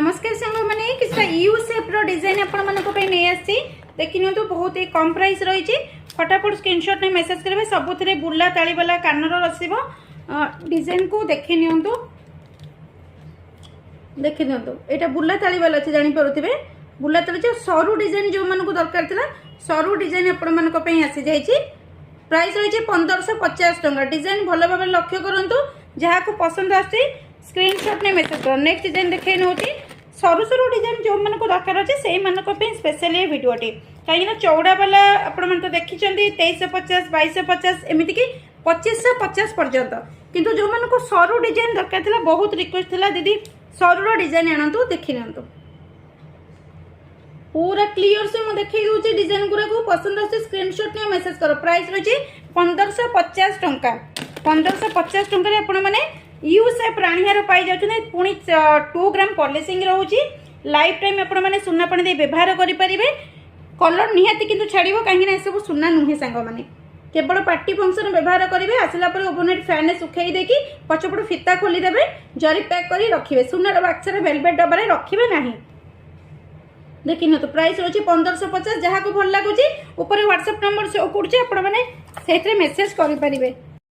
नमस्कार सांग मैंने किसी यू शेप डिजाइन आपण नहीं आसी देखी नि बहुत ही कम प्राइस रही फटाफट स्क्रीनशॉट ने मेसेज करेंगे सबुथ बुला ताली वाला कानर रसिब डिजाइन को देखी नि देखी दिंतु यहाँ बुला ताली वाला अच्छे जापे बुला ताली सरू डिजाइन जो मन को दरकार था सरू डिजाइन आपण आसी जाइए प्राइस रही 1550 टंका डिजाइन भल भाव लक्ष्य करूँ जहाँ को पसंद आसी स्क्रीनशॉट ने मेसेज कर नेक्स्ट डिजाइन देखे नौ सरू सरू डिजाइन जो मन को दरकार अच्छे से स्पेशल ये भिडटी कहीं चौड़ा वाला आपण तो देखी 2350 2250 एमती कि 2550 पर्यंत किंतु जो मन को सरू डिजाइन दरकार था बहुत रिक्वेस्ट था दीदी सरूर डिजाइन आणतु देखी नियंतु पूरा क्लियर से मुझे देखी दूसरी डिजाइन गुरा को पसंद आसे स्क्रीनशॉट ने मेसेज करो प्राइस रही 1550 टंका 1550 टंका आपण मैंने यू शेप राणीहार पाई जाउछने पुणी 2 ग्राम पॉलिशिंग रहउची लाइफ टाइम आपण मैंने सुना पानी दे व्यवहार करि परिबे कलर निहाती किंतु छाड़िबो काहे ना सब सुना नुहे सांग माने केवल पार्टी फंक्शन व्यवहार करेंगे आसला ओवरनाइट फैन में सुखाई देकी पछपट फिता खोली देबे जरी पैक करी रखिबे सुनार बाक्सरे वेलवेट डब्बा रखिबे नाही देखी न तो प्राइस रही 1550 जहाँ को भल लगुच ऊपर व्हाट्सएप नंबर शो करुचे आपण मैंने से मेसेज करें।